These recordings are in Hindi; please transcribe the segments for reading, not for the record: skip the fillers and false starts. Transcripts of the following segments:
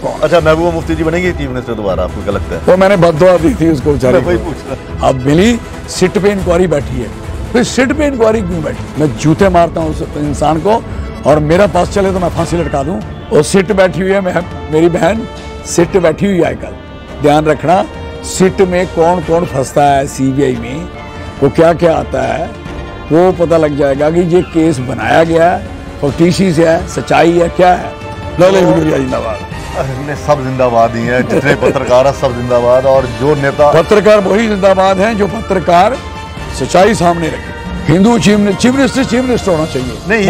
कौन। अच्छा, महबूबा मुफ्ती जी बनेंगे चीफ मिनिस्टर दोबारा, आपको क्या लगता है? वो मैंने बददुआ दी थी उसको बेचारे वही को। पूछ रहा। अब मिली, सिट पे इंक्वायरी बैठी है, फिर सिट पे इंक्वायरी क्यों बैठी? मैं जूते मारता हूँ उस इंसान को, और मेरा पास चले तो मैं फांसी लटका दूं। और सिट बैठी हुई है, मेरी बहन सिट बैठी हुई है कल। ध्यान रखना, सिट में कौन कौन फंसता है, सीबीआई में वो क्या क्या आता है, वो पता लग जाएगा कि ये केस बनाया गया है, फैक्टिशियस है, सच्चाई है, क्या है। जिंदाबाद। सब जिंदाबाद ही हैं, जितने पत्रकार हैं सब जिंदाबाद, और जो नेता पत्रकार वही जिंदाबाद हैं जो पत्रकार सच्चाई सामने रखे। हिंदू चीफ मिनिस्टर होना चाहिए। नहीं,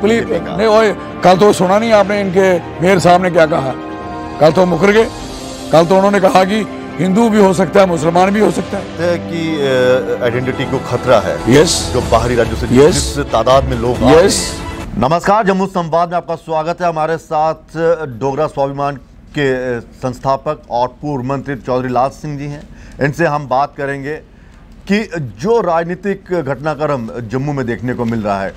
प्लीज नहीं, ओए कल तो सुना नहीं आपने इनके मेयर साहब ने क्या कहा? कल तो मुकर गए। कल तो उन्होंने कहा कि हिंदू भी हो सकता है, मुसलमान भी हो सकता है, कि आइडेंटिटी को खतरा है। यस, जो बाहरी राज्यों से जिस तादाद में लोग आ रहे हैं। नमस्कार, जम्मू संवाद में आपका स्वागत है। हमारे साथ डोगरा स्वाभिमान के संस्थापक और पूर्व मंत्री चौधरी लाल सिंह जी हैं। इनसे हम बात करेंगे कि जो राजनीतिक घटनाक्रम जम्मू में देखने को मिल रहा है,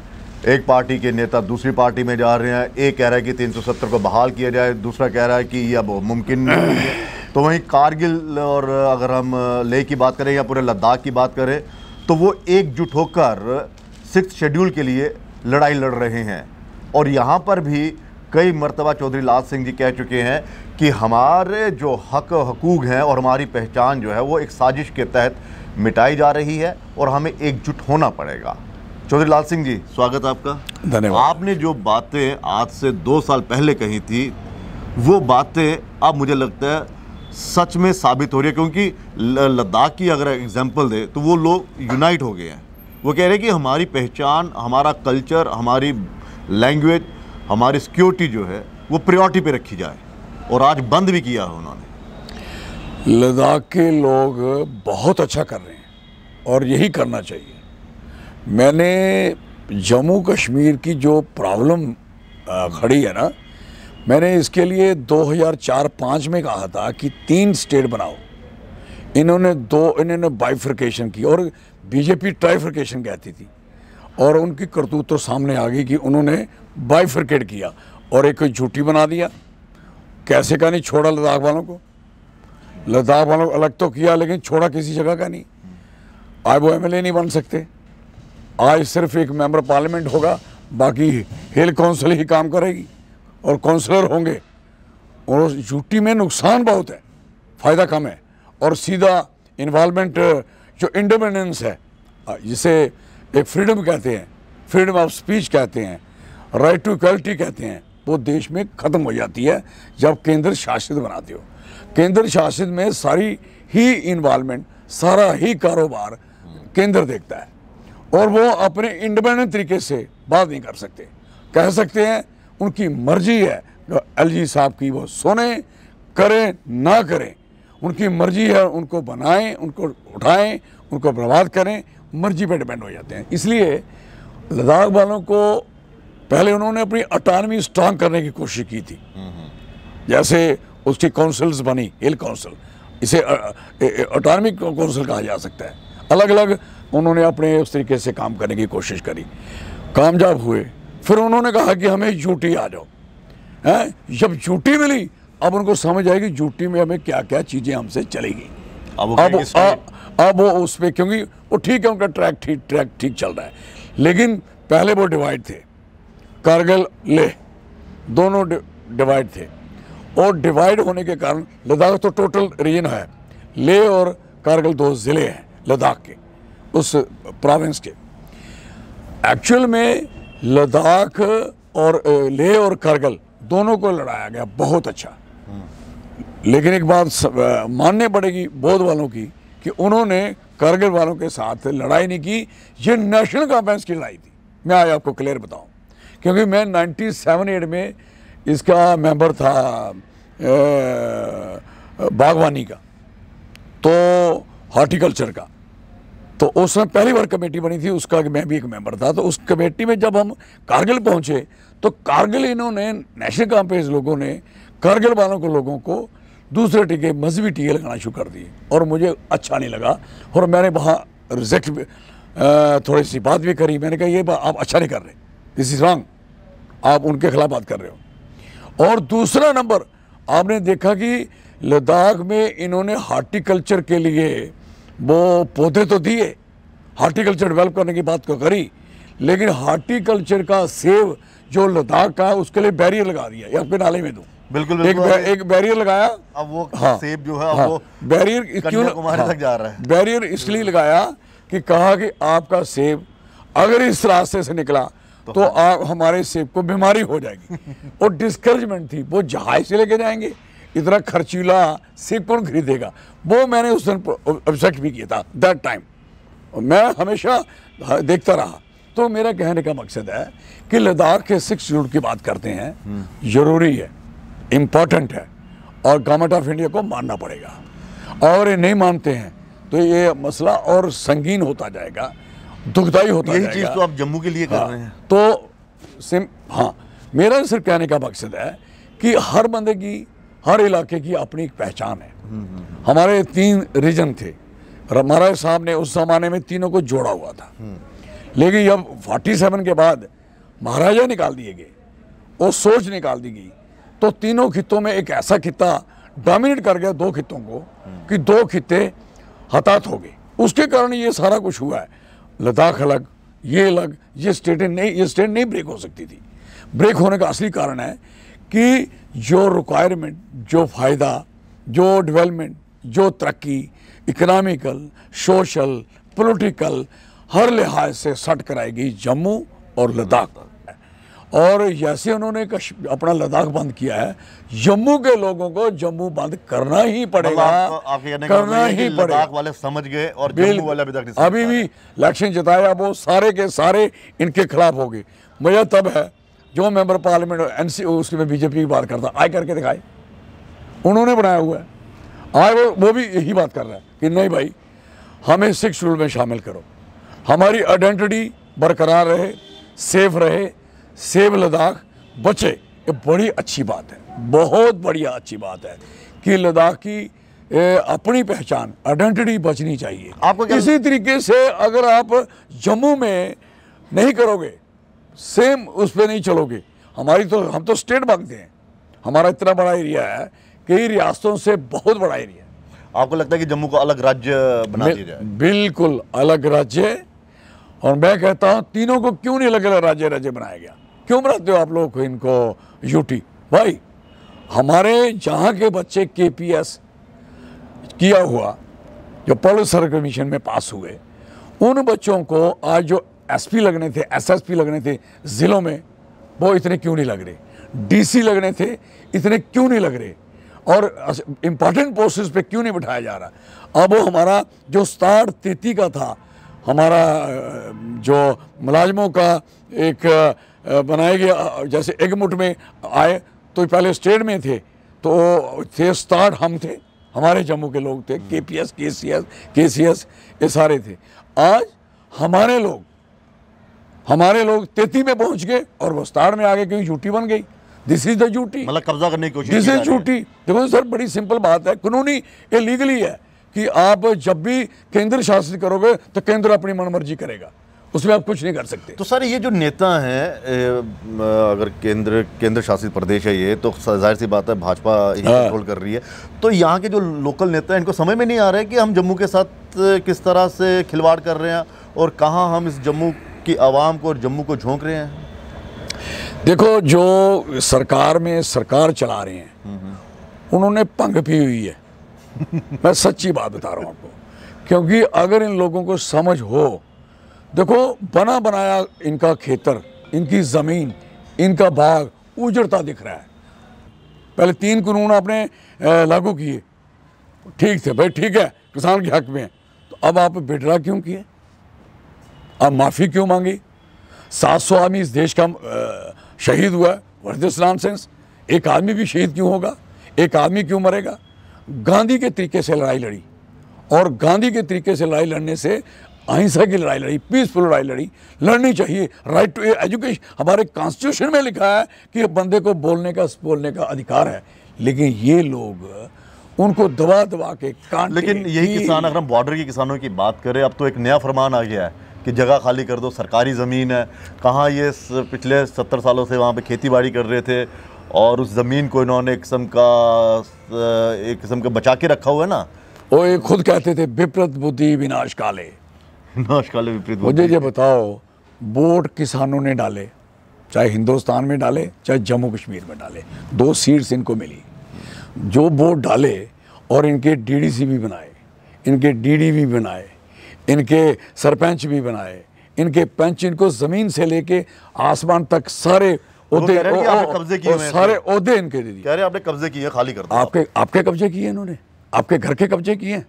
एक पार्टी के नेता दूसरी पार्टी में जा रहे हैं। एक कह रहा है कि 370 को बहाल किया जाए, दूसरा कह रहा है कि ये अब मुमकिन नहीं है। तो वहीं कारगिल, और अगर हम लेह की बात करें या पूरे लद्दाख की बात करें, तो वो एकजुट होकर 6th शेड्यूल के लिए लड़ाई लड़ रहे हैं। और यहाँ पर भी कई मर्तबा चौधरी लाल सिंह जी कह चुके हैं कि हमारे जो हकूक़ हैं और हमारी पहचान जो है वो एक साजिश के तहत मिटाई जा रही है और हमें एकजुट होना पड़ेगा। चौधरी लाल सिंह जी, स्वागत है आपका। धन्यवाद। आपने जो बातें आज से 2 साल पहले कही थी, वो बातें अब मुझे लगता है सच में साबित हो रही है, क्योंकि लद्दाख की अगर एग्जाम्पल दे तो वो लोग यूनाइट हो गए हैं। वो कह रहे हैं कि हमारी पहचान, हमारा कल्चर, हमारी लैंग्वेज, हमारी सिक्योरिटी जो है वो प्रायोरिटी पे रखी जाए, और आज बंद भी किया है उन्होंने। लद्दाख के लोग बहुत अच्छा कर रहे हैं और यही करना चाहिए। मैंने जम्मू कश्मीर की जो प्रॉब्लम खड़ी है ना, मैंने इसके लिए 2004-05 में कहा था कि 3 स्टेट बनाओ। इन्होंने बाइफर्केशन की, और बीजेपी ट्राइफर्केशन कहती थी, और उनकी करतूत तो सामने आ गई कि उन्होंने बाइफर्केट किया और एक झूठी बना दिया। कैसे का नहीं छोड़ा लद्दाख वालों को। लद्दाख वालों को अलग तो किया, लेकिन छोड़ा किसी जगह का नहीं। आज वो एमएलए नहीं बन सकते। आज सिर्फ एक मेंबर पार्लियामेंट होगा, बाकी हिल काउंसिल ही काम करेगी और काउंसलर होंगे। और झूठी में नुकसान बहुत है, फ़ायदा कम है। और सीधा इन्वॉल्वमेंट, जो इंडिपेंडेंस है, जिसे एक फ्रीडम कहते हैं, फ्रीडम ऑफ स्पीच कहते हैं, राइट टू इक्वलिटी कहते हैं, वो देश में ख़त्म हो जाती है जब केंद्र शासित बनाते हो। केंद्र शासित में सारी ही इन्वॉल्वमेंट, सारा ही कारोबार केंद्र देखता है, और वो अपने इंडिपेंडेंट तरीके से बात नहीं कर सकते। कह सकते हैं, उनकी मर्जी है एलजी साहब की, वो सुने, करें ना करें, उनकी मर्जी है। उनको बनाएं, उनको उठाएं, उनको बर्बाद करें, मर्जी पे डिपेंड हो जाते हैं। इसलिए लद्दाख वालों को पहले उन्होंने अपनी ऑटोनॉमी स्ट्रांग करने की कोशिश की थी। जैसे उसकी काउंसिल्स बनी, हिल काउंसिल, इसे ऑटोनॉमी काउंसिल कहा जा सकता है। अलग अलग उन्होंने अपने उस तरीके से काम करने की कोशिश करी, कामयाब हुए। फिर उन्होंने कहा कि हमें यूटी आ जाओ, हैं। जब यूटी मिली, अब उनको समझ आएगी यूटी में हमें क्या क्या चीज़ें हमसे चलेगी। अब वो उस पर, क्योंकि वो ठीक है, उनका ट्रैक ठीक चल रहा है। लेकिन पहले वो डिवाइड थे, कारगिल लेह दोनों डिवाइड थे, और डिवाइड होने के कारण लद्दाख तो टोटल रीजन है, लेह और कारगिल 2 ज़िले हैं लद्दाख के, उस प्रोविंस के। एक्चुअल में लद्दाख और लेह और कारगिल दोनों को लड़ाया गया बहुत अच्छा। लेकिन एक बात माननी पड़ेगी बौद्ध वालों की कि उन्होंने कारगिल वालों के साथ लड़ाई नहीं की, ये नेशनल कॉन्फ्रेंस की लड़ाई थी। मैं आज आपको क्लियर बताऊं, क्योंकि मैं 97-8 में इसका मेंबर था बागवानी का, तो हॉर्टिकल्चर का। तो उसमें पहली बार कमेटी बनी थी, उसका मैं भी एक मेंबर था। तो उस कमेटी में जब हम कारगिल पहुंचे, तो कारगिल इन्होंने नेशनल कॉन्फ्रेंस लोगों ने कारगिल वालों को, लोगों को दूसरे टीके, मजहबी टीके लगाना शुरू कर दिए, और मुझे अच्छा नहीं लगा। और मैंने वहाँ रिजेक्ट, थोड़ी सी बात भी करी। मैंने कहा ये आप अच्छा नहीं कर रहे, दिस इज़ रॉन्ग, आप उनके खिलाफ बात कर रहे हो। और दूसरा नंबर आपने देखा कि लद्दाख में इन्होंने हार्टिकल्चर के लिए वो पौधे तो दिए, हार्टिकल्चर डेवलप करने की बात को करी, लेकिन हार्टिकल्चर का सेब जो लद्दाख का है उसके लिए बैरियर लगा दिया। ये आपके नाले में दूं, बिल्कुल एक बैरियर लगाया। अब वो हाँ, सेब जो है वो बैरियर क्यों तक जा रहा है। बैरियर इसलिए लगाया कि कहा कि आपका सेब अगर इस रास्ते से निकला तो आप हमारे सेब को बीमारी हो जाएगी। और डिस्करेजमेंट थी, वो जहाज से लेके जाएंगे, इतना खर्चीला सेब कौन खरीदेगा। वो मैंने उस दिन ऑब्जेक्ट भी किया था दैट टाइम, मैं हमेशा देखता रहा। तो मेरा कहने का मकसद है कि लद्दाख के 6 शेड्यूल की बात करते हैं, जरूरी है, इम्पोर्टेंट है, और गवर्नमेंट ऑफ इंडिया को मानना पड़ेगा। और ये नहीं मानते हैं तो ये मसला और संगीन होता जाएगा, दुखदाई होता जाएगा। यही चीज तो आप जम्मू के लिए कर रहे हैं। तो हाँ, मेरा सिर्फ कहने का मकसद है कि हर बंदे की, हर इलाके की अपनी एक पहचान है। हमारे 3 रीजन थे, महाराज साहब ने उस जमाने में तीनों को जोड़ा हुआ था, लेकिन जब 47 के बाद महाराजा निकाल दिए गए और सोच निकाल दी गई, तो तीनों खित्तों में एक ऐसा खित्ता डोमिनेट कर गया 2 खित्तों को कि 2 खित्ते हताहत हो गए। उसके कारण ये सारा कुछ हुआ है। लद्दाख अलग, ये अलग, ये स्टेट नहीं ब्रेक हो सकती थी। ब्रेक होने का असली कारण है कि जो रिक्वायरमेंट, जो फ़ायदा, जो डेवलपमेंट, जो तरक्की, इकोनॉमिकल, सोशल, पॉलिटिकल, हर लिहाज से सट कराएगी जम्मू और लद्दाख। और जैसे उन्होंने अपना लद्दाख बंद किया है, जम्मू के लोगों को जम्मू बंद करना ही पड़ेगा, करना ही पड़ेगा। लद्दाख वाले समझ गए और जम्मू वाले अभी भी इलेक्शन जिताया, वो सारे के सारे इनके खिलाफ हो गए। मुझे तब है जो मेंबर पार्लियामेंट एनसी उसमें बीजेपी की बात करता, आए करके दिखाए, उन्होंने बनाया हुआ है। आए वो भी यही बात कर रहा है कि नहीं भाई, हमें 6 शेड्यूल में शामिल करो, हमारी आइडेंटिटी बरकरार रहे, सेफ रहे, सेव लद्दाख बचे। ये बड़ी अच्छी बात है, बहुत बढ़िया अच्छी बात है कि लद्दाख की अपनी पहचान, आइडेंटिटी बचनी चाहिए। आपको इसी तरीके से अगर आप जम्मू में नहीं करोगे, सेम उस पर नहीं चलोगे, हम तो स्टेट मांगते हैं, हमारा इतना बड़ा एरिया है, कई रियासतों से बहुत बड़ा एरिया है। आपको लगता है कि जम्मू को अलग राज्य बना दिया जाए? बिल्कुल अलग राज्य। और मैं कहता हूं तीनों को क्यों नहीं अलग अलग राज्य बनाया गया? क्यों बनाते हो आप लोग को इनको यूटी? भाई हमारे जहाँ के बच्चे KPS किया हुआ, जो पब्लिक सर्विस कमीशन में पास हुए, उन बच्चों को आज जो SP लगने थे, SSP लगने थे ज़िलों में, वो इतने क्यों नहीं लग रहे? DC लगने थे, इतने क्यों नहीं लग रहे? और इम्पॉर्टेंट पोस्ट्स पे क्यों नहीं बिठाया जा रहा? अब वो हमारा जो 63 का था, हमारा जो मुलाजमों का एक बनाया गया, जैसे एकमुठ में आए तो पहले स्टेट में थे, तो थे 67 हम थे, हमारे जम्मू के लोग थे, KPS, KCS ये सारे थे। आज हमारे लोग 33 में पहुंच गए और वो 67 में आ गए, क्योंकि यूटी बन गई। दिस इज द यूटी, मतलब कब्जा करने की कोशिश। This is UT. देखो सर, बड़ी सिंपल बात है, कानूनी ये लीगली है कि आप जब भी केंद्र शासित करोगे तो केंद्र अपनी मनमर्जी करेगा, उसमें आप कुछ नहीं कर सकते। तो सर ये जो नेता हैं, अगर केंद्र शासित प्रदेश है ये, तो जाहिर सी बात है भाजपा ही कंट्रोल कर रही है, तो यहाँ के जो लोकल नेता हैं इनको समझ में नहीं आ रहा है कि हम जम्मू के साथ किस तरह से खिलवाड़ कर रहे हैं और कहाँ हम इस जम्मू की आवाम को और जम्मू को झोंक रहे हैं। देखो, जो सरकार चला रहे हैं उन्होंने पंग पी हुई है। मैं सच्ची बात बता रहा हूँ आपको, क्योंकि अगर इन लोगों को समझ हो, देखो बना बनाया इनका खेतर, इनकी ज़मीन, इनका बाग उजड़ता दिख रहा है। पहले 3 कानून आपने लागू किए, ठीक थे भाई, ठीक है, किसान के हक में, तो अब आप विड्रा क्यों किए? अब माफ़ी क्यों मांगी? 700 आदमी इस देश का शहीद हुआ है, व्हाट इज दिस नॉनसेंस? एक आदमी भी शहीद क्यों होगा? एक आदमी क्यों मरेगा? गांधी के तरीके से लड़ाई लड़ी, और गांधी के तरीके से लड़ाई लड़ने से अहिंसा की लड़ाई लड़ी, पीसफुल लड़ाई लड़नी चाहिए। राइट टू एजुकेशन, हमारे कॉन्स्टिट्यूशन में लिखा है कि बंदे को बोलने का अधिकार है, लेकिन ये लोग उनको दबा के कांटे। लेकिन यही किसान, अगर हम बॉर्डर के किसानों की बात करें, अब तो एक नया फरमान आ गया है कि जगह खाली कर दो, सरकारी ज़मीन है। कहाँ ये पिछले 70 सालों से वहाँ पे खेती बाड़ी कर रहे थे और उस ज़मीन को इन्होंने एक किस्म का बचा के रखा हुआ है ना। वो ये खुद कहते थे विपरीत बुद्धि विनाश काले। विनाश काले विपरीत बुद्धि। मुझे ये बताओ, वोट किसानों ने डाले, चाहे हिंदुस्तान में डाले चाहे जम्मू कश्मीर में डाले, 2 सीट्स इनको मिली। जो वोट डाले और इनके डीडीसी भी बनाए, इनके डीडी भी बनाए, इनके सरपंच भी बनाए, इनके पंच, इनको ज़मीन से लेके आसमान तक सारे ओहदे, सारे ओहदे इनके दे दिए। कह रहे आपने कब्जे किए, खाली कर दो। आपके कब्जे किए इन्होंने, आपके घर के कब्जे किए।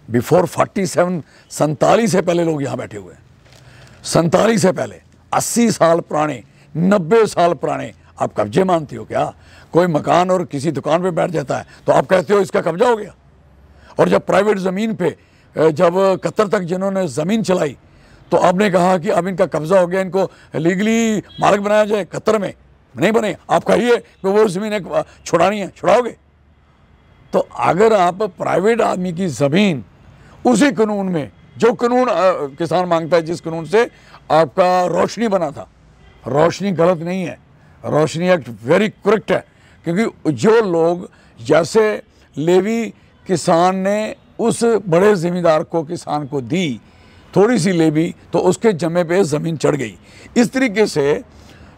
बिफोर 47 से पहले लोग यहाँ बैठे हुए हैं, 47 से पहले, 80 साल पुराने, 90 साल पुराने आप कब्जे मानते हो क्या? कोई मकान और किसी दुकान पे बैठ जाता है तो आप कहते हो इसका कब्जा हो गया। और जब प्राइवेट ज़मीन पे, जब कतर तक जिन्होंने ज़मीन चलाई तो आपने कहा कि अब इनका कब्जा हो गया, इनको लीगली मालिक बनाया जाए। कतर में नहीं बने, आप कहिए कि वो ज़मीन छुड़ानी है, छुड़ाओगे? तो अगर आप प्राइवेट आदमी की ज़मीन उसी कानून में, जो कानून किसान मांगता है, जिस कानून से आपका रोशनी बना था, रोशनी गलत नहीं है, रोशनी एक्ट वेरी करेक्ट है, क्योंकि जो लोग, जैसे लेवी किसान ने उस बड़े ज़मींदार को, किसान को दी थोड़ी सी लेवी, तो उसके जमे पे ज़मीन चढ़ गई। इस तरीके से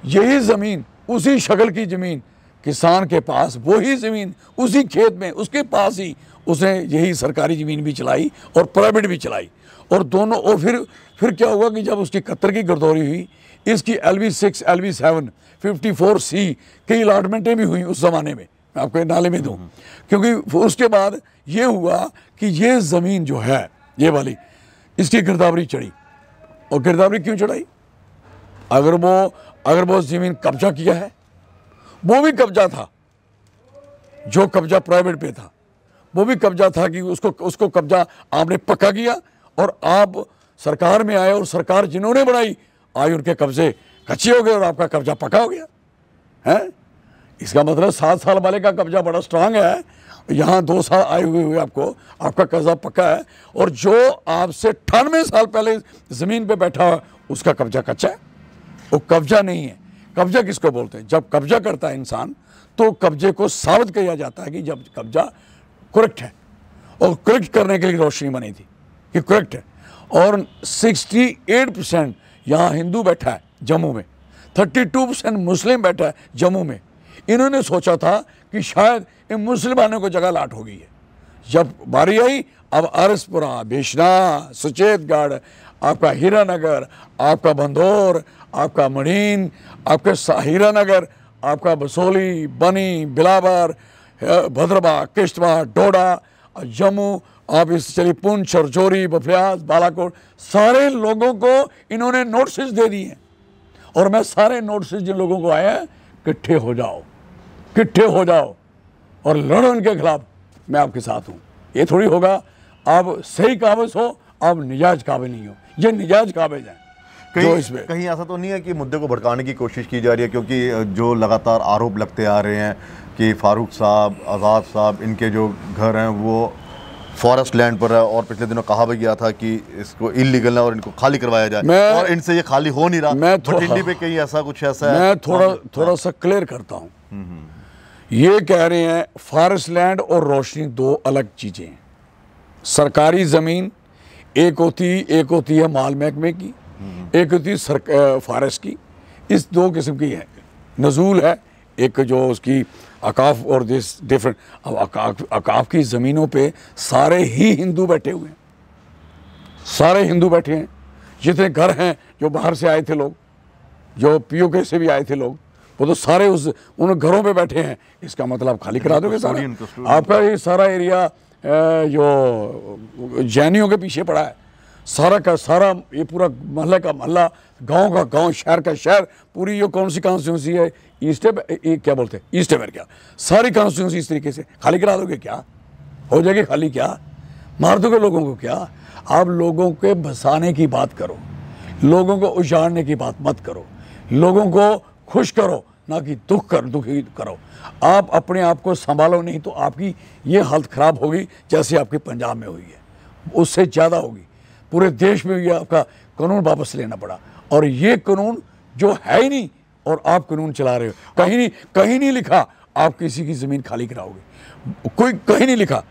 यही ज़मीन, उसी शक्ल की ज़मीन किसान के पास, वही ज़मीन उसी खेत में, उसके पास ही उसने यही सरकारी ज़मीन भी चलाई और प्राइवेट भी चलाई। और दोनों, और फिर क्या हुआ कि जब उसकी कतर की गर्दौरी हुई, इसकी LV6, LV7, 54C की अलाटमेंटें भी हुई उस ज़माने में, मैं आपको नाले में दूँ। क्योंकि उसके बाद ये हुआ कि ये ज़मीन जो है, ये वाली, इसकी गिरदावरी चढ़ी। और गिरदावरी क्यों चढ़ाई? अगर वो ज़मीन कब्जा किया है, वो भी कब्जा था, जो कब्जा प्राइवेट पे था वो भी कब्जा था, कि उसको कब्जा आपने पक्का किया और आप सरकार में आए, और सरकार जिन्होंने बनाई आज उनके कब्जे कच्चे हो गए और आपका कब्जा पक्का हो गया है। इसका मतलब 7 साल वाले का कब्जा बड़ा स्ट्रांग है, यहाँ 2 साल आए हुए आपका कब्जा पक्का है, और जो आपसे 98 साल पहले ज़मीन पे बैठा हुआ उसका कब्जा कच्चा है। वो कब्जा नहीं है। कब्जा किसको बोलते हैं? जब कब्जा करता है इंसान तो कब्जे को साबित किया जाता है कि जब कब्जा करेक्ट है, और करेक्ट करने के लिए रोशनी बनी थी कि करेक्ट है। और 68% यहाँ हिंदू बैठा है जम्मू में, 32% मुस्लिम बैठा है जम्मू में। इन्होंने सोचा था कि शायद इन मुसलमानों को जगह लाट हो गई है। जब बारी आई, अब आरसपुरा, बेशना, सुचेतगढ़, आपका हीरानगर, आपका बंदौर, आपका मणीन, आपका हीरानगर, आपका बसोली, बनी, बिलावर, भद्रवा, किश्तवाड़, डोडा, जम्मू, आप इस चलिए पुंछ, राजौरी, बफियाज, बालाकोट, सारे लोगों को इन्होंने नोटिस दे दिए। और मैं सारे नोटिस जिन लोगों को आया, इकट्ठे हो जाओ, इकट्ठे हो जाओ और लड़ो इनके खिलाफ, मैं आपके साथ हूँ। ये थोड़ी होगा आप सही काबिज हो, आप निजाज काबिज नहीं हो। ये निजाज काबिज हैं। कहीं ऐसा तो नहीं है कि मुद्दे को भड़काने की कोशिश की जा रही है? क्योंकि जो लगातार आरोप लगते आ रहे हैं कि फारूक साहब, आज़ाद साहब, इनके जो घर हैं वो फॉरेस्ट लैंड पर है, और पिछले दिनों कहा भी गया था कि इसको इलीगल है और इनको खाली करवाया जाए, और इनसे ये खाली हो नहीं रहा। मैं दिल्ली पे कहीं ऐसा कुछ ऐसा है? मैं थोड़ा सा क्लियर करता हूँ। ये कह रहे हैं फॉरेस्ट लैंड और रोशनी 2 अलग चीज़ें हैं। सरकारी ज़मीन एक होती है माल महकमे की, एक होती है फॉरेस्ट की। इस 2 किस्म की है, नजूल है एक जो उसकी अकाफ और दिस डिफरेंट। अब अकाफ की ज़मीनों पे सारे ही हिंदू बैठे हुए हैं, सारे हिंदू बैठे हैं। जितने घर हैं जो बाहर से आए थे लोग, जो POK से भी आए थे लोग, वो तो सारे उन घरों पे बैठे हैं। इसका मतलब खाली करा दोगे सारा? आपका ये सारा एरिया जो जैनियों के पीछे पड़ा है, सारा का सारा, ये पूरा मोहल्ले का मोहल्ला, गांव का गांव, शहर का शहर, पूरी ये कौन सी कॉन्स्टिट्यूंसी है, ईस्ट है, क्या बोलते हैं, ईस्ट अमेरिका, सारी कॉन्स्टिट्यूंसी इस तरीके से खाली करा दोगे क्या? हो जाएगी खाली क्या? मार दोगे लोगों को क्या? आप लोगों के बसाने की बात करो, लोगों को उजाड़ने की बात मत करो, लोगों को खुश करो, ना कि दुखी करो। आप अपने आप को संभालो, नहीं तो आपकी ये हालत ख़राब होगी जैसे आपके पंजाब में हुई है, उससे ज़्यादा होगी। पूरे देश में ये आपका कानून वापस लेना पड़ा, और ये कानून जो है ही नहीं और आप कानून चला रहे हो। कहीं नहीं लिखा आप किसी की ज़मीन खाली कराओगे, कोई कहीं नहीं लिखा।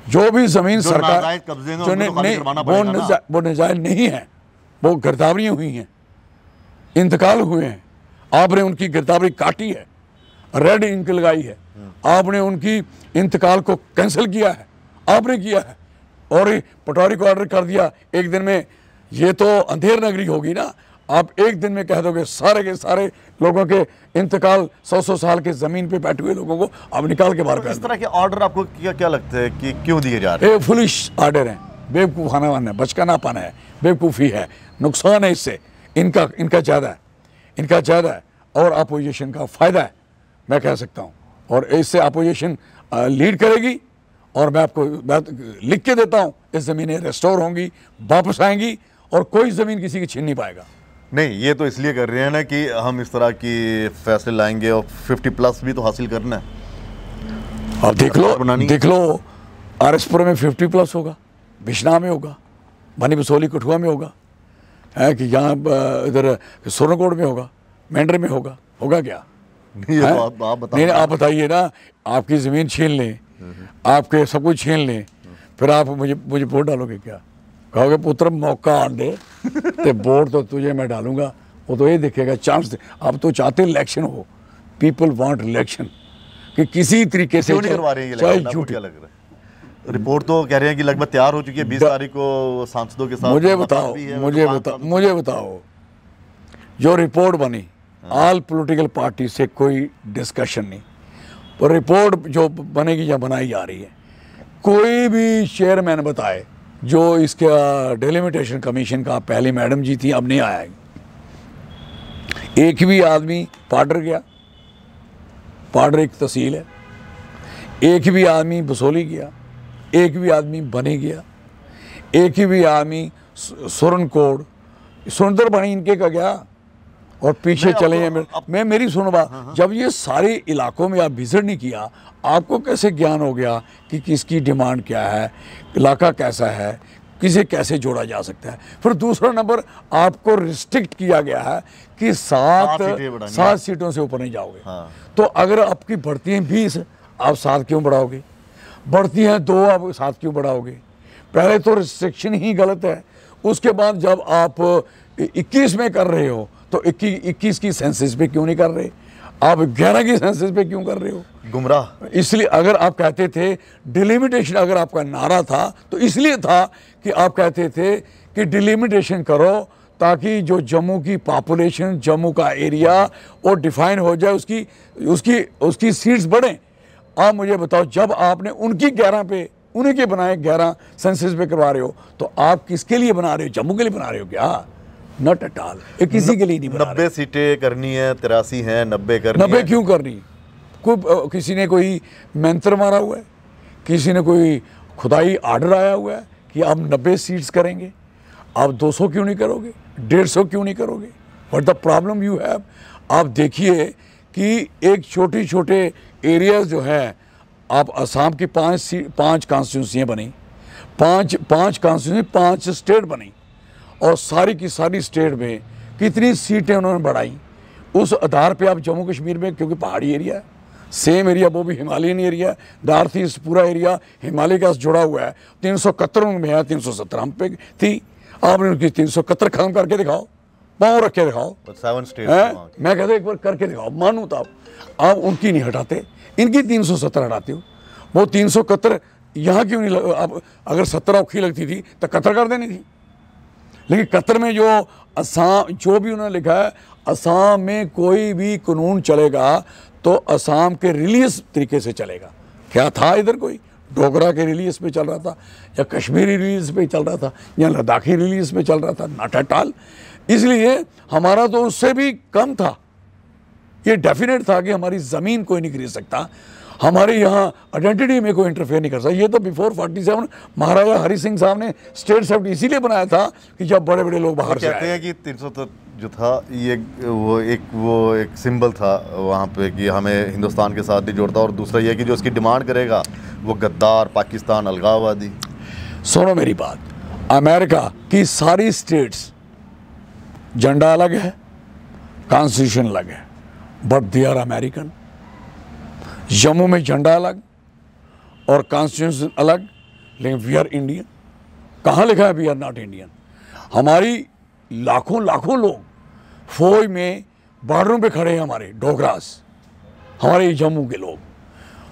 जो भी ज़मीन सरकार जो वो नाजायज़ नहीं है, वो गिरदावरियाँ हुई हैं, इंतकाल हुए हैं, आपने उनकी गिरदावरी काटी है, रेड इंक लगाई है, आपने उनकी इंतकाल को कैंसिल किया है, आपने किया है, और पटवारी को ऑर्डर कर दिया एक दिन में। ये तो अंधेर नगरी होगी ना, आप एक दिन में कह दोगे सारे के सारे लोगों के इंतकाल 100 साल के ज़मीन पे बैठे हुए लोगों को आप निकाल के बाहर कर। इस तरह के ऑर्डर आपको क्या लगता है कि क्यों दिए जा रहे हैं? फुलिश ऑर्डर हैं, बेवकूफ़ाना है, बचकानापन है, बेवकूफ़ी है, नुकसान है इससे, इनका ज़्यादा है और अपोजिशन का फ़ायदा है, मैं कह सकता हूँ। और इससे अपोजिशन लीड करेगी, और मैं आपको बात लिख के देता हूँ, इस ज़मीनें रेस्टोर होंगी, वापस आएंगी, और कोई ज़मीन किसी की छीन नहीं पाएगा। नहीं, ये तो इसलिए कर रहे हैं ना कि हम इस तरह की फैसले लाएंगे, और 50+ भी तो हासिल करना है। अब देख लो आरएसपुर में 50+ होगा, बिश्नाह में होगा, बनी बसोली कठुआ में होगा, है कि यहाँ इधर सोनकोट में होगा, मेंढर में होगा क्या? ये तो आप बताइए। नहीं, आप बताइए ना, आपकी ज़मीन छीन लें, आपके सब कुछ छीन लें, फिर आप मुझे वोट डालोगे क्या? कहोगे पुत्र मौका आन दे तो वोट तो तुझे मैं डालूंगा। वो तो ये दिखेगा चांस दे। आप तो चाहते इलेक्शन हो, पीपल वांट इलेक्शन, कि किसी तरीके से करवा रहे हैं। चाहे झूठ क्या लग रहा है? रिपोर्ट तो कह रहे हैं कि लगभग तैयार हो चुकी है, 20 तारीख को सांसदों के साथ। मुझे बताओ जो रिपोर्ट बनी, ऑल पॉलिटिकल पार्टी से कोई डिस्कशन नहीं, और रिपोर्ट जो बनेगी या बनाई जा रही है, कोई भी चेयरमैन बताए जो इसका डिलिमिटेशन कमीशन का, पहले मैडम जी थी, अब नहीं आया। एक भी आदमी पाडर गया, पाडर एक तहसील है, एक भी आदमी बसोली गया, एक भी आदमी बने गया, एक भी आदमी सुरनकोट, सुंदर बनी इनके का गया, और पीछे चले हैं। मैं मेरी सुनो बात, जब ये सारे इलाकों में आप विजिट नहीं किया, आपको कैसे ज्ञान हो गया कि किसकी डिमांड क्या है, इलाका कैसा है, किसे कैसे जोड़ा जा सकता है? फिर दूसरा नंबर, आपको रिस्ट्रिक्ट किया गया है कि 7 सीटों से ऊपर नहीं जाओगे। तो अगर आपकी बढ़ती हैं 20, आप 7 क्यों बढ़ाओगे? बढ़ती हैं 2, आप 7 क्यों बढ़ाओगे? पहले तो रिस्ट्रिक्शन ही गलत है। उसके बाद जब आप 21 में कर रहे हो, तो 21 की सेंसस पे क्यों नहीं कर रहे? आप 11 की सेंसस पे क्यों कर रहे हो? गुमराह। इसलिए अगर आप कहते थे डिलिमिटेशन, अगर आपका नारा था तो इसलिए था कि आप कहते थे कि डिलिमिटेशन करो ताकि जो जम्मू की पॉपुलेशन, जम्मू का एरिया वो डिफाइन हो जाए, उसकी सीट्स बढ़ें। आप मुझे बताओ, जब आपने उनकी 11 पे, उन्हीं के बनाए 11 सेंसस पे करवा रहे हो, तो आप किसके लिए बना रहे हो? जम्मू के लिए बना रहे हो क्या? Not at all. ये किसी के लिए नहीं बना रहे। 90 सीटें करनी है, 83 हैं, 90 करनी है। 90 क्यों करनी? किसी ने कोई मंत्र मारा हुआ है, किसी ने कोई खुदाई आर्डर आया हुआ है कि आप 90 सीट्स करेंगे? आप 200 क्यों नहीं करोगे? 150 क्यों नहीं करोगे? What the problem you have? आप देखिए कि एक छोटे एरियाज जो है, आप असम की 5 कॉन्स्टिट्यूंसियाँ बनी, 5 कॉन्स्टिट्यूंसी, 5 स्टेट बनी, और सारी की सारी स्टेट में कितनी सीटें उन्होंने बढ़ाई। उस आधार पे आप जम्मू कश्मीर में, क्योंकि पहाड़ी एरिया है, सेम एरिया, वो भी हिमालयन एरिया, नॉर्थ ईस्ट पूरा एरिया हिमालय का जुड़ा हुआ है। 371 में है, 370 हम पे थी, आपने उनकी 371 खत्म करके दिखाओ, पाँव रख के दिखाओ। 7 स्टेट मैं कहता एक बार करके दिखाओ, मानूँ तो आप उनकी नहीं हटाते, इनकी 370 हटाते हो। वो 371 यहाँ क्यों नहीं? आप अगर 17 औखी लगती थी तो कतर कर देनी थी। लेकिन कतर में जो असम, जो भी उन्होंने लिखा है, असम में कोई भी कानून चलेगा तो असम के रिलीज तरीके से चलेगा। क्या था इधर कोई डोगरा के रिलीज पे चल रहा था, या कश्मीरी रिलीज पे चल रहा था, या लद्दाखी रिलीज पे चल रहा था? Not at all. इसलिए हमारा तो उससे भी कम था। ये डेफिनेट था कि हमारी ज़मीन कोई नहीं खरीद सकता, हमारे यहाँ आइडेंटिटी में कोई इंटरफेयर नहीं कर सकता। ये तो बिफोर 47 महाराजा हरि सिंह साहब ने स्टेट सेफ्टी इसीलिए बनाया था कि जब बड़े बड़े लोग बाहर से कहते हैं कि 370 जो था, ये वो एक सिंबल था वहाँ पे कि हमें हिंदुस्तान के साथ नहीं जोड़ता, और दूसरा ये कि जो उसकी डिमांड करेगा वो गद्दार, पाकिस्तान, अलगाववादी। सुनो मेरी बात, अमेरिका की सारी स्टेट्स झंडा अलग है, कॉन्स्टिट्यूशन अलग है, but they are American. Jammu में झंडा अलग और कॉन्स्टिट्यूशन अलग, लेकिन वी आर इंडियन। कहाँ लिखा है वी आर नॉट इंडियन? हमारी लाखों लाखों लोग फौज में बॉर्डरों पे खड़े हैं, हमारे डोगरास, हमारे जम्मू के लोग।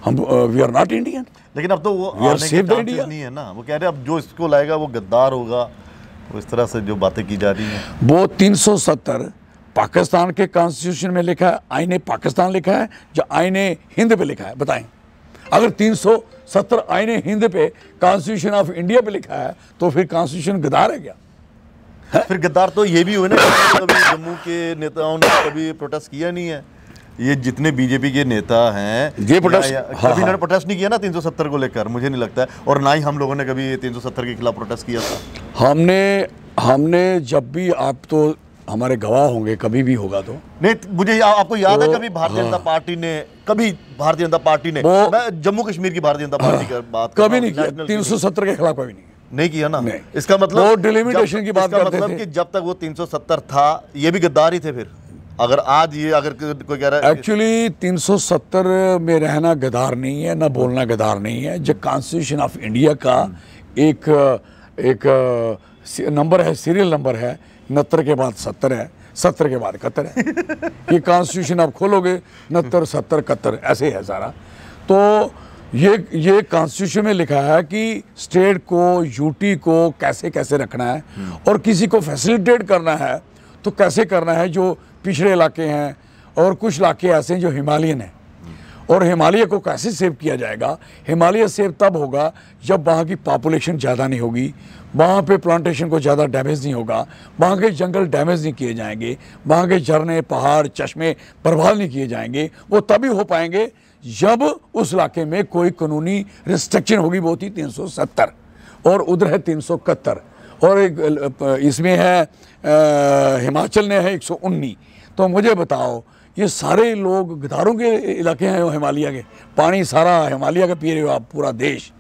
हम वी आर नॉट इंडियन। लेकिन अब तो वो आने के चांसेस नहीं है ना। वो कह रहे हैं अब जो इसको लाएगा वो गद्दार होगा, वो इस तरह से जो बातें की जा रही हैं। वो 370 पाकिस्तान के कॉन्स्टिट्यूशन में लिखा है, आईने पाकिस्तान लिखा है, जो आईने हिंद पे लिखा है? बताएं, अगर 370 आईने हिंद पे कॉन्स्टिट्यूशन ऑफ इंडिया पे लिखा है तो फिर कॉन्स्टिट्यूशन गद्दार है क्या? फिर गद्दार तो ये भी हुए ना, कभी जम्मू के नेताओं ने कभी प्रोटेस्ट किया नहीं है। ये जितने बीजेपी के नेता हैं ये प्रोटेस्ट कभी इन्होंने प्रोटेस्ट नहीं किया ना 370 को लेकर, मुझे नहीं लगता है। और ना ही हम लोगों ने कभी 370 के खिलाफ प्रोटेस्ट किया था। हमने जब भी, आप तो हमारे गवाह होंगे, कभी भी होगा तो नहीं, मुझे आपको याद है कभी भारतीय जनता पार्टी ने, कभी भारतीय जनता पार्टी ने, मैं जम्मू कश्मीर की भारतीय जनता पार्टी की बात कभी नहीं किया, 370 के खिलाफ कभी नहीं किया ना। नहीं। इसका मतलब वो डिलिमिटेशन की बात करते थे कि जब तक वो 370 था ये भी गद्दार ही थे। फिर अगर आज ये अगर कोई कह रहा है एक्चुअली 370 में रहना गद्दार नहीं है, ना बोलना गद्दार नहीं है। जो कॉन्स्टिट्यूशन ऑफ इंडिया का एक नंबर है, सीरियल नंबर है, 69 के बाद 70 है, 70 के बाद 71 है। ये कॉन्स्टिट्यूशन आप खोलोगे 69, 70, 71 ऐसे है सारा। तो ये कॉन्स्टिट्यूशन में लिखा है कि स्टेट को, यूटी को कैसे कैसे रखना है, और किसी को फैसिलिटेट करना है तो कैसे करना है। जो पिछड़े इलाके हैं और कुछ इलाके ऐसे हैं जो हिमालयन हैं, और हिमालय को कैसे सेव किया जाएगा? हिमालय सेव तब होगा जब वहाँ की पॉपुलेशन ज़्यादा नहीं होगी, वहाँ पे प्लांटेशन को ज़्यादा डैमेज नहीं होगा, वहाँ के जंगल डैमेज नहीं किए जाएंगे, वहाँ के झरने, पहाड़, चश्मे बर्बाद नहीं किए जाएंगे। वो तभी हो पाएंगे जब उस इलाके में कोई कानूनी रिस्ट्रिक्शन होगी। वो थी 370 और उधर है 371, और एक इसमें है हिमाचल ने है 119। तो मुझे बताओ, ये सारे लोग गद्दारों के इलाके हैं हिमालय के, पानी सारा हिमालय का पी रहे हो आप, पूरा देश।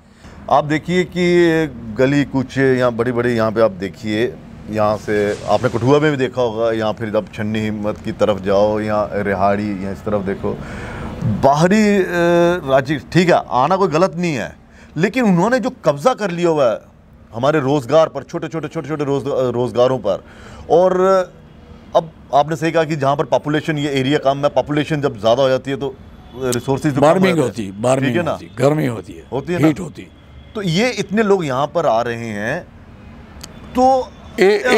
आप देखिए कि गली कुछ यहाँ बड़ी बड़ी, यहाँ पे आप देखिए, यहाँ से आपने कठुआ में भी देखा होगा, यहाँ फिर आप छन्नी हिम्मत की तरफ जाओ, यहाँ रिहाड़ी, यहाँ इस तरफ देखो, बाहरी राज्य। ठीक है, आना कोई गलत नहीं है, लेकिन उन्होंने जो कब्जा कर लिया हुआ है हमारे रोजगार पर, छोटे छोटे रोजगारों पर। और अब आपने सही कहा कि जहाँ पर पॉपुलेशन, ये एरिया कम है, पॉपुलेशन जब ज़्यादा हो जाती है तो रिसोर्सेज वार्मिंग होती है, वार्मिंग होती है, गर्मी होती है, हीट होती है। तो ये इतने लोग यहाँ पर आ रहे हैं, तो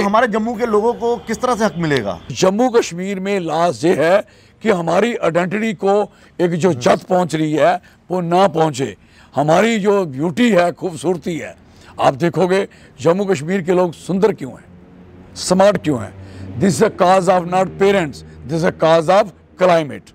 हमारे जम्मू के लोगों को किस तरह से हक मिलेगा? जम्मू कश्मीर में लास्ट ये है कि हमारी आइडेंटिटी को एक जो जत पहुँच रही है वो ना पहुँचे। हमारी जो ब्यूटी है, खूबसूरती है, आप देखोगे जम्मू कश्मीर के लोग सुंदर क्यों हैं, स्मार्ट क्यों हैं? This is a cause of not parents, this is a cause of climate.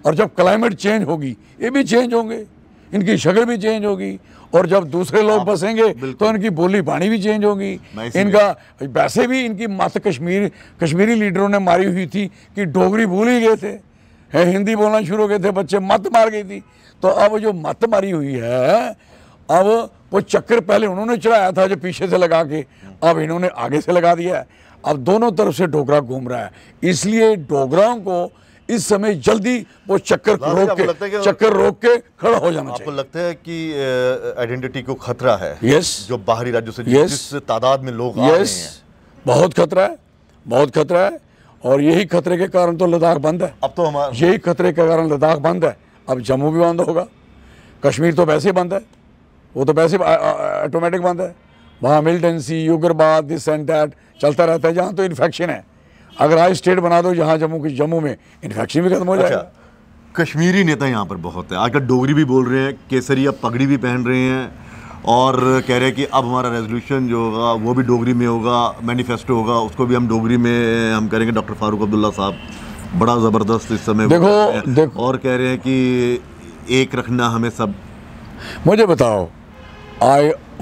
और जब क्लाइमेट चेंज होगी ये भी चेंज होंगे, इनकी शक्ल भी चेंज होगी, और जब दूसरे लोग बसेंगे तो इनकी बोली बाणी भी चेंज होगी। इनका वैसे भी इनकी मत कश्मीरी लीडरों ने मारी हुई थी कि डोगरी भूल ही गए थे, हिंदी बोलना शुरू हो गए थे, बच्चे मत मार गई थी। तो अब जो मत मारी हुई है, अब वो चक्कर पहले उन्होंने चढ़ाया था जो पीछे से लगा के, अब इन्होंने आगे से लगा दिया है। अब दोनों तरफ से डोगरा घूम रहा है, इसलिए डोगराओं को इस समय जल्दी वो चक्कर रोक के खड़ा हो जाना चाहिए। आपको लगता है कि आइडेंटिटी को खतरा है? यस। जो बाहरी राज्यों से जिस तादाद में लोग आ रहे हैं, बहुत खतरा है, बहुत खतरा है। और यही खतरे के कारण तो लद्दाख बंद है। अब तो हमारा यही खतरे के कारण लद्दाख बंद है। अब जम्मू भी बंद होगा, कश्मीर तो वैसे बंद है, वो तो वैसे ऑटोमेटिक बंद है। वहाँ मिलिटेंसी, उग्रवाद, दिस एंड दैट चलता रहता है। जहाँ तो इन्फेक्शन है, अगर आज स्टेट बना दो जहाँ जम्मू में इन्फेक्शन भी खत्म हो जाएगा। कश्मीरी नेता यहाँ पर बहुत है, आजकल डोगरी भी बोल रहे हैं, केसरिया पगड़ी भी पहन रहे हैं, और कह रहे हैं कि अब हमारा रेजोल्यूशन जो होगा वो भी डोगरी में होगा, मैनिफेस्टो होगा उसको भी हम डोगरी में हम करेंगे। डॉक्टर फारूक अब्दुल्ला साहब बड़ा ज़बरदस्त इस समय देखो और कह रहे हैं कि एक रखना हमें सब। मुझे बताओ,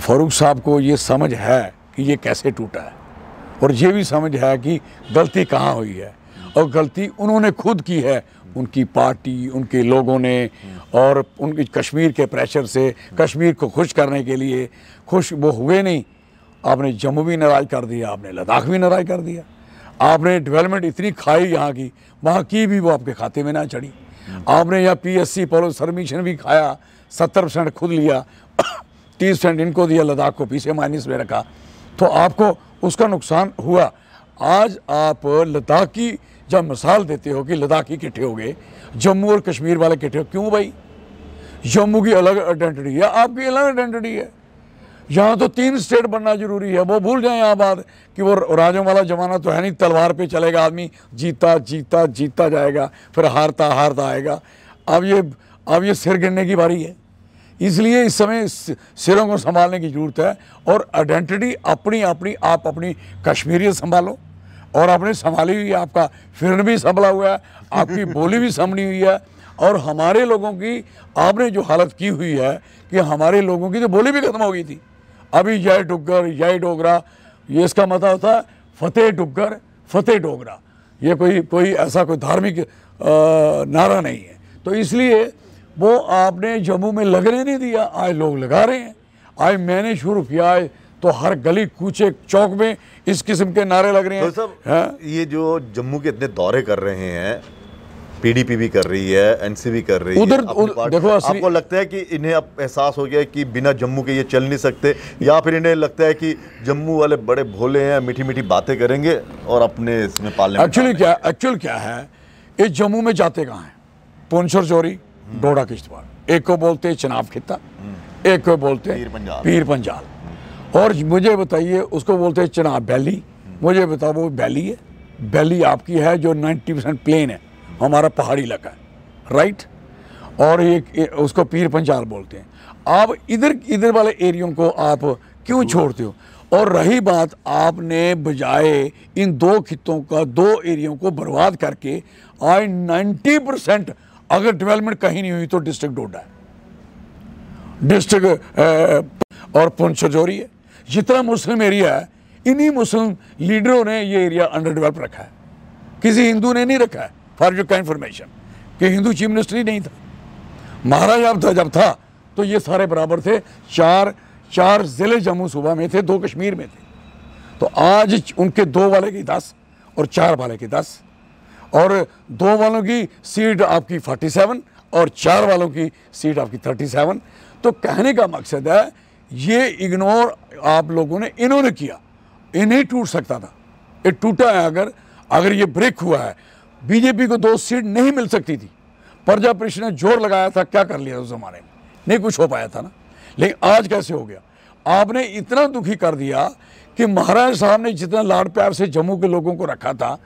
फारूक साहब को ये समझ है कि ये कैसे टूटा है, और ये भी समझ है कि गलती कहाँ हुई है, और गलती उन्होंने खुद की है, उनकी पार्टी, उनके लोगों ने, और उनकी कश्मीर के प्रेशर से, कश्मीर को खुश करने के लिए खुश वो हुए नहीं। आपने जम्मू भी नाराज़ कर दिया, आपने लद्दाख भी नाराज़ कर दिया। आपने डेवलपमेंट इतनी खाई यहाँ की, वहाँ की भी वो आपके खाते में ना चढ़ी। आपने यहाँ PSC पोलो सरमिशन भी खाया, 70% खुद लिया, 30% इनको दिया, लद्दाख को पीछे माइनस में रखा, तो आपको उसका नुकसान हुआ। आज आप लद्दाख की जब मिसाल देते हो कि लद्दाख ही इकट्ठे हो गए, जम्मू और कश्मीर वाले इकट्ठे हो, क्यों भाई? जम्मू की अलग आइडेंटिटी है, आपकी अलग आइडेंटिटी है। यहाँ तो 3 स्टेट बनना जरूरी है। वो भूल जाए यहाँ बात कि वो राजों वाला जमाना तो है नहीं, तलवार पे चलेगा आदमी, जीता जीता जीता जाएगा, फिर हारता हारता आएगा। अब ये सिर गिरने की बारी है। इसलिए इस समय सिरों को संभालने की जरूरत है, और आइडेंटिटी अपनी अपनी, आप अपनी कश्मीरियत संभालो, और आपने संभाली हुई है, आपका फिरन भी संभला हुआ है, आपकी बोली भी संभली हुई है, और हमारे लोगों की आपने जो हालत की हुई है कि हमारे लोगों की तो बोली भी खत्म हो गई थी। अभी जय डुग्गर जय डोगरा, ये इसका मतलब होता है फतेह डुग्गर फतेह डोगरा। ये कोई ऐसा कोई धार्मिक नारा नहीं है। तो इसलिए वो आपने जम्मू में लगने नहीं दिया, आज लोग लगा रहे हैं। आज मैंने शुरू किया है तो हर गली कूचे चौक में इस किस्म के नारे लग रहे हैं। तो सब ये जो जम्मू के इतने दौरे कर रहे हैं, PDP भी कर रही है, NCP कर रही है, देखो आपको लगता है कि इन्हें अब एहसास हो गया है कि बिना जम्मू के ये चल नहीं सकते, या फिर इन्हें लगता है कि जम्मू वाले बड़े भोले हैं, मीठी मीठी बातें करेंगे और अपने इसमें पार्लियामेंट? एक्चुअली क्या है, ये जम्मू में जाते कहाँ हैं? पुंछ और चोरी, डोडा किश्तवाड़, एक को बोलते हैं चिनाब खित्ता, एक को बोलते हैं पीर पंजाल, और मुझे बताइए उसको बोलते हैं चिनाब वैली। मुझे बताओ वो वैली है? वैली आपकी है जो 90% प्लेन है, हमारा पहाड़ी इलाका है, राइट? और ये उसको पीर पंजाल बोलते हैं। आप इधर वाले एरियो को आप क्यों छोड़ते हो? और रही बात, आपने बजाय इन 2 खित्तों का 2 एरियो को बर्बाद करके आज 90% अगर डेवलपमेंट कहीं नहीं हुई तो डिस्ट्रिक्ट डोडा है, डिस्ट्रिक्ट और पुंछ राजौरी है। जितना मुस्लिम एरिया है, इन्हीं मुस्लिम लीडरों ने ये एरिया अंडर डेवलप रखा है, किसी हिंदू ने नहीं रखा है। फॉर योर इन्फॉर्मेशन कि हिंदू चीफ मिनिस्टर ही नहीं था, महाराजा जब था तो ये सारे बराबर थे। 4 जिले जम्मू सूबा में थे, 2 कश्मीर में थे। तो आज उनके 2 वाले की 10 और 4 वाले की 10, और 2 वालों की सीट आपकी 47 और 4 वालों की सीट आपकी 37। तो कहने का मकसद है ये इग्नोर आप लोगों ने इन्होंने किया, इन्हें टूट सकता था, ये टूटा है। अगर ये ब्रेक हुआ है, बीजेपी को 2 सीट नहीं मिल सकती थी। प्रजा परिषद ने जोर लगाया था, क्या कर लिया उस जमाने में? नहीं कुछ हो पाया था ना। लेकिन आज कैसे हो गया? आपने इतना दुखी कर दिया कि महाराज साहब ने जितना लाड प्यार से जम्मू के लोगों को रखा था,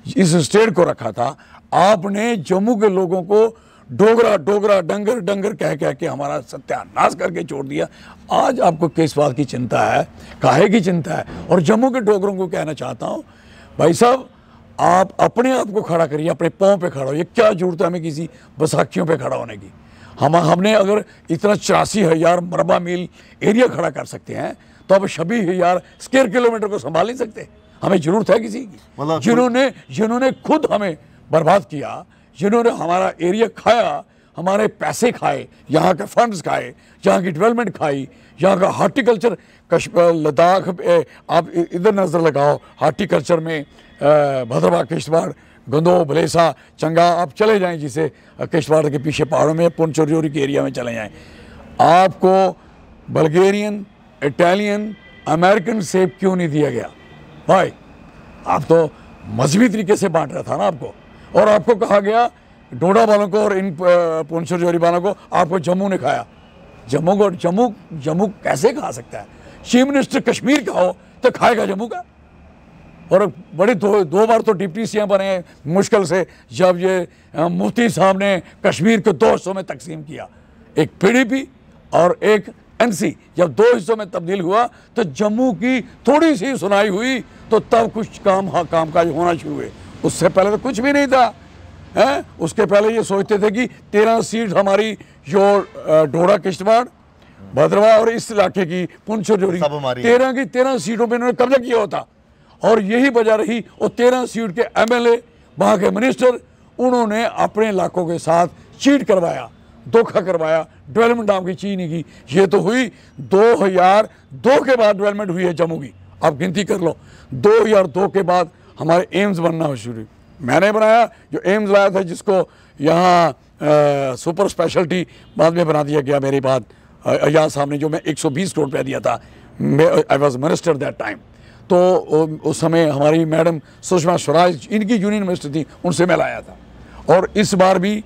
इस स्टेट को रखा था, आपने जम्मू के लोगों को डोगरा डोगरा डंगर डंगर कह के हमारा सत्यानाश करके छोड़ दिया। आज आपको किस बात की चिंता है, काहे की चिंता है? और जम्मू के डोगरों को कहना चाहता हूँ, भाई साहब आप अपने आप को खड़ा करिए, अपने पाँव पे खड़ा हो। ये क्या जरूरत है हमें किसी बैसाखियों पे खड़ा होने की? हमने अगर इतना 84,000 मरबा मील एरिया खड़ा कर सकते हैं तो अब 26,000 स्क्वायर किलोमीटर को संभाल नहीं सकते। हमें जरूरत है किसी की? जिन्होंने खुद हमें बर्बाद किया, जिन्होंने हमारा एरिया खाया, हमारे पैसे खाए, यहाँ के फंड्स खाए, यहाँ की डेवलपमेंट खाई, यहाँ का हार्टिकल्चर, लद्दाख आप इधर नज़र लगाओ, हार्टिकल्चर में भद्रवाह किश्तवाड़ गंदो भलेसा चंगा आप चले जाएं, जिसे किश्तवाड़ के पीछे पहाड़ों में पुंछ राजौरी के एरिया में चले जाएं, आपको बल्गेरियन, इटालियन, अमेरिकन सेब क्यों नहीं दिया गया? भाई आप तो मजहबी तरीके से बांट रहा था ना आपको, और आपको कहा गया डोडा वालों को और इन पुंछ राजौरी वालों को आपको जम्मू ने खाया। जम्मू कैसे खा सकता है? चीफ मिनिस्टर कश्मीर का हो तो खाएगा जम्मू का? और बड़े 2 बार तो डिप्टी CM बने मुश्किल से, जब ये मुफ्ती साहब ने कश्मीर को 2 हिस्सों में तकसीम किया, एक PDP और एक NC, जब 2 हिस्सों में तब्दील हुआ तो जम्मू की थोड़ी सी सुनाई हुई, तो तब कुछ कामकाज होना शुरू हुए। उससे पहले तो कुछ भी नहीं था है? उसके पहले ये सोचते थे कि 13 सीट हमारी जो डोडा किश्तवाड़ भद्रवाह और इस इलाके की पुंछ राजौरी 13 की 13 सीटों पर इन्होंने कब्जा किया होता, और यही वजह रही वो 13 सीट के MLA, वहाँ के मिनिस्टर, उन्होंने अपने इलाकों के साथ चीट करवाया, धोखा करवाया, डेवलपमेंट आपकी चीज नहीं की। ये तो हुई 2002 के बाद डेवलपमेंट हुई है जम्मू की, आप गिनती कर लो। 2002 के बाद हमारे एम्स बनना शुरू। मैंने बनाया जो एम्स लाया था, जिसको यहाँ सुपर स्पेशलिटी बाद में बना दिया गया मेरे बाद अयाज साहब ने, जो मैं 120 करोड़ रुपया दिया था। I was minister that time. तो उस समय हमारी मैडम सुषमा स्वराज, इनकी यूनियन मिनिस्टर थी, उनसे मैं लाया था। और इस बार भी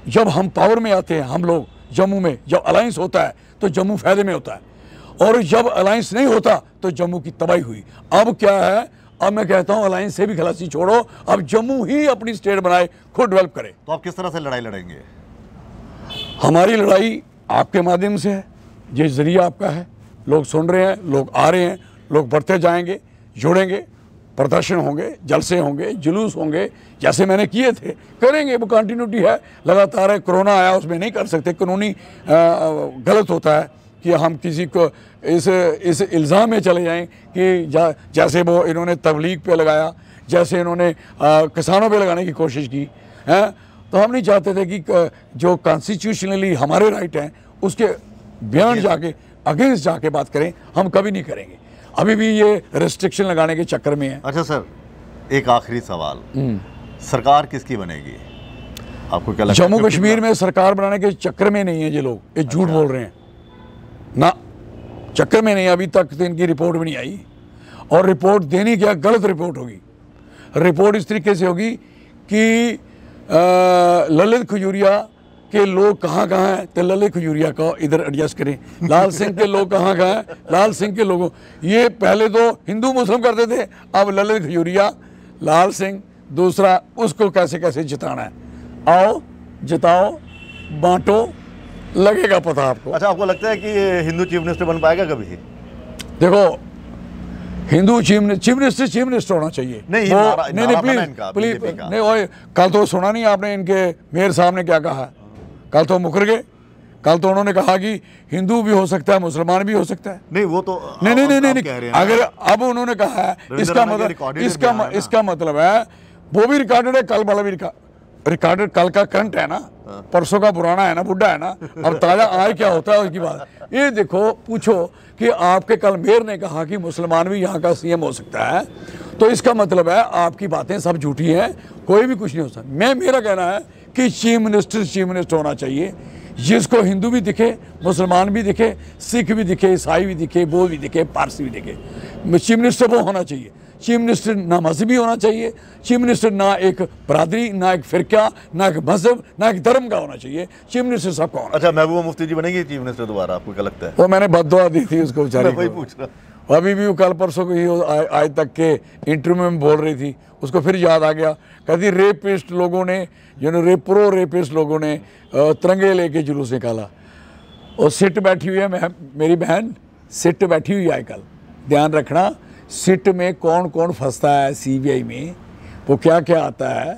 जब हम पावर में आते हैं, हम लोग जम्मू में, जब अलायंस होता है तो जम्मू फायदे में होता है, और जब अलायंस नहीं होता तो जम्मू की तबाही हुई। अब क्या है, अब मैं कहता हूं अलायंस से भी खलासी छोड़ो, अब जम्मू ही अपनी स्टेट बनाए, खुद डेवलप करे। तो आप किस तरह से लड़ाई लड़ेंगे? हमारी लड़ाई आपके माध्यम से है, ये जरिया आपका है, लोग सुन रहे हैं, लोग आ रहे हैं, लोग बढ़ते जाएंगे, जुड़ेंगे, प्रदर्शन होंगे, जलसे होंगे, जुलूस होंगे, जैसे मैंने किए थे करेंगे। वो कंटिन्यूटी है, लगातार है। कोरोना आया, उसमें नहीं कर सकते, कानूनी गलत होता है कि हम किसी को इस इल्ज़ाम में चले जाएं कि जैसे वो इन्होंने तबलीग पे लगाया, जैसे इन्होंने किसानों पे लगाने की कोशिश की है। तो हम नहीं चाहते थे कि जो कॉन्स्टिट्यूशनली हमारे राइट हैं उसके बियॉन्ड जाके, अगेंस्ट जाके बात करें, हम कभी नहीं करेंगे। अभी भी ये रेस्ट्रिक्शन लगाने के चक्कर में है। अच्छा सर, एक आखिरी सवाल, सरकार किसकी बनेगी आपको क्या लगता है? जम्मू कश्मीर में सरकार बनाने के चक्कर में नहीं है ये लोग, ये झूठ बोल रहे हैं ना, चक्कर में नहीं। अभी तक तो इनकी रिपोर्ट भी नहीं आई, और रिपोर्ट देनी क्या, गलत रिपोर्ट होगी। रिपोर्ट इस तरीके से होगी कि ललित खजूरिया के लोग कहाँ कहाँ हैं, तो ललित खजूरिया को इधर एडजस्ट करें। लाल सिंह के लोग कहाँ कहाँ हैं, लाल सिंह के लोगों, ये पहले तो हिंदू मुस्लिम करते थे, अब ललित खजूरिया, लाल सिंह, दूसरा उसको कैसे कैसे जिताना है। आओ जिताओ, बांटो, लगेगा पता आपको। अच्छा, आपको लगता है कि हिंदू चीफ मिनिस्टर बन पाएगा कभी? देखो, हिंदू चीफ मिनिस्टर होना चाहिए। नहीं प्लीज नहीं, ओए कल तो सुना नहीं आपने इनके मेयर साहब ने क्या कहा? कल तो मुकर गए। कल तो उन्होंने कहा कि हिंदू भी हो सकता है, मुसलमान भी हो सकता है। नहीं, वो तो नहीं, अगर अब उन्होंने कहा है, इसका मतलब है वो भी रिकॉर्डेड है, कल वाला भी रिकॉर्डेड, कल का करंट है ना, परसों का पुराना है ना, बुढ़ा है ना, अब ताजा आज क्या होता है उसकी बात। ये देखो, पूछो कि आपके कल मेयर ने कहा कि मुसलमान भी यहाँ का सीएम हो सकता है, तो इसका मतलब है आपकी बातें सब झूठी हैं, कोई भी कुछ नहीं हो सकता। मेरा कहना है कि चीफ मिनिस्टर होना चाहिए, जिसको हिंदू भी दिखे, मुसलमान भी दिखे, सिख भी दिखे, ईसाई भी दिखे, बोध भी दिखे, पारसी भी दिखे। चीफ मिनिस्टर वो होना चाहिए। चीफ मिनिस्टर ना मजहबी होना चाहिए, चीफ मिनिस्टर ना एक बरादरी, ना एक फिरका, ना एक मजहब, ना एक धर्म का होना चाहिए। चीफ मिनिस्टर सबका होना। अच्छा, महबूबा मुफ्ती जी बनेंगी चीफ मिनिस्टर दोबारा, आपको क्या लगता है? वो मैंने बद्दुआ दी थी उसको बेचारी को। वही पूछ रहा, अभी भी वो कल परसों को ही आज तक के इंटरव्यू में बोल रही थी, उसको फिर याद आ गया, कहती रेपिस्ट लोगों ने, प्रो रेपिस्ट लोगों ने तिरंगे लेके जुलूस निकाला। और सिट बैठी हुई है, मेरी बहन सिट बैठी हुई है कल, ध्यान रखना, सिट में कौन कौन फंसता है, सीबीआई में वो क्या क्या आता है,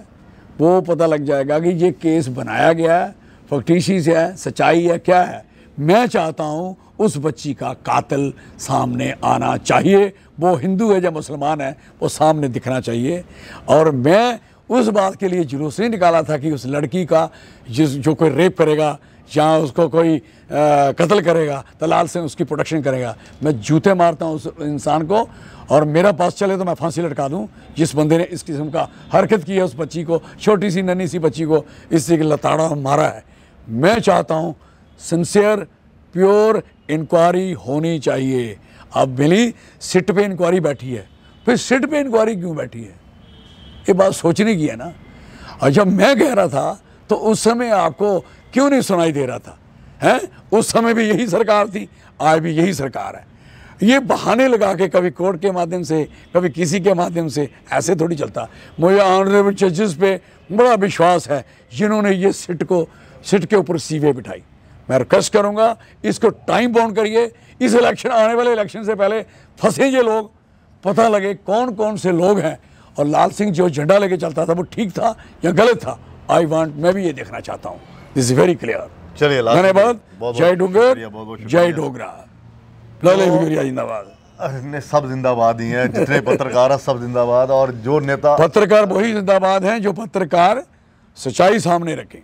वो पता लग जाएगा कि ये केस बनाया गया है, फक्टिशियस है, सच्चाई है, क्या है। मैं चाहता हूँ उस बच्ची का कातिल सामने आना चाहिए, वो हिंदू है या मुसलमान है, वो सामने दिखना चाहिए। और मैं उस बात के लिए जुलूस नहीं निकाला था कि उस लड़की का जो कोई रेप करेगा या उसको कोई कत्ल करेगा तो लाल सिंह उसकी प्रोटेक्शन करेगा। मैं जूते मारता हूँ उस इंसान को, और मेरा पास चले तो मैं फांसी लटका दूँ जिस बंदे ने इस किस्म का हरकत की है, उस बच्ची को, छोटी सी नन्ही सी बच्ची को इससे लताड़ा मारा है। मैं चाहता हूँ सिंसियर प्योर इंक्वायरी होनी चाहिए। अब मिली सिट पे इंक्वायरी बैठी है, फिर सिट पे इंक्वायरी क्यों बैठी है, ये बात सोचने की है ना। और जब मैं कह रहा था तो उस समय आपको क्यों नहीं सुनाई दे रहा था, हैं? उस समय भी यही सरकार थी, आज भी यही सरकार है। ये बहाने लगा के कभी कोर्ट के माध्यम से, कभी किसी के माध्यम से, ऐसे थोड़ी चलता। मुझे ऑनरेबल जजेस पे बड़ा विश्वास है जिन्होंने ये सिट के ऊपर सीवे बिठाई। मैं रिक्वेस्ट करूंगा इसको टाइम बाउंड करिए, इस इलेक्शन, आने वाले इलेक्शन से पहले फंसे ये लोग, पता लगे कौन कौन से लोग हैं। और लाल सिंह जो झंडा लेके चलता था वो ठीक था या गलत था, मैं भी ये देखना चाहता हूँ। This is very clear. चलिए, धन्यवाद। जय डोगर, जय डोगरा, जिंदाबाद। सब जिंदाबाद ही हैं, जितने पत्रकार हैं सब जिंदाबाद, और जो नेता पत्रकार वही जिंदाबाद हैं जो पत्रकार सच्चाई सामने रखें।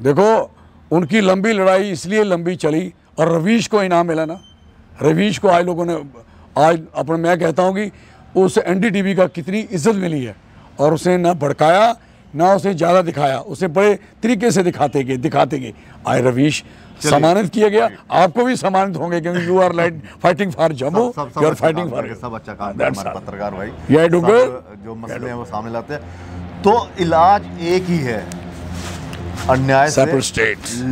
देखो, उनकी लंबी लड़ाई इसलिए लंबी चली, और रवीश को इनाम मिला ना, रवीश को आज लोगों ने, आज अपने, मैं कहता हूँ कि उस एनडीटीवी का कितनी इज्जत मिली है, और उसे ना भड़काया ना उसे ज़्यादा दिखाया, उसे बड़े तरीके से दिखाते गए। आई रवीश सम्मानित किया गया, आपको भी सम्मानित होंगे क्योंकि you are like fighting for Jammu, you are fighting for सब अच्छा काम है हमारे पत्रकार भाई, जो मसले हैं वो सामने लाते हैं। तो इलाज एक ही है अन्याय से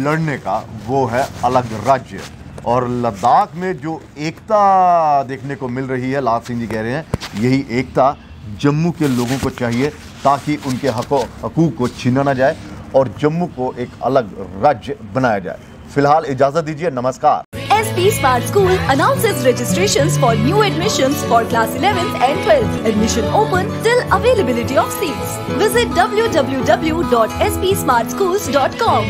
लड़ने का, वो है अलग राज्य। और लद्दाख में जो एकता देखने को मिल रही है, लाल सिंह जी कह रहे हैं, यही एकता जम्मू के लोगों को चाहिए ताकि उनके हकूक को छीना ना जाए और जम्मू को एक अलग राज्य बनाया जाए। फिलहाल इजाजत दीजिए, नमस्कार। SP Smart School announces registrations for new admissions for class 11th and 12th. Admission open till availability of seats. Visit www.spsmartschools.com.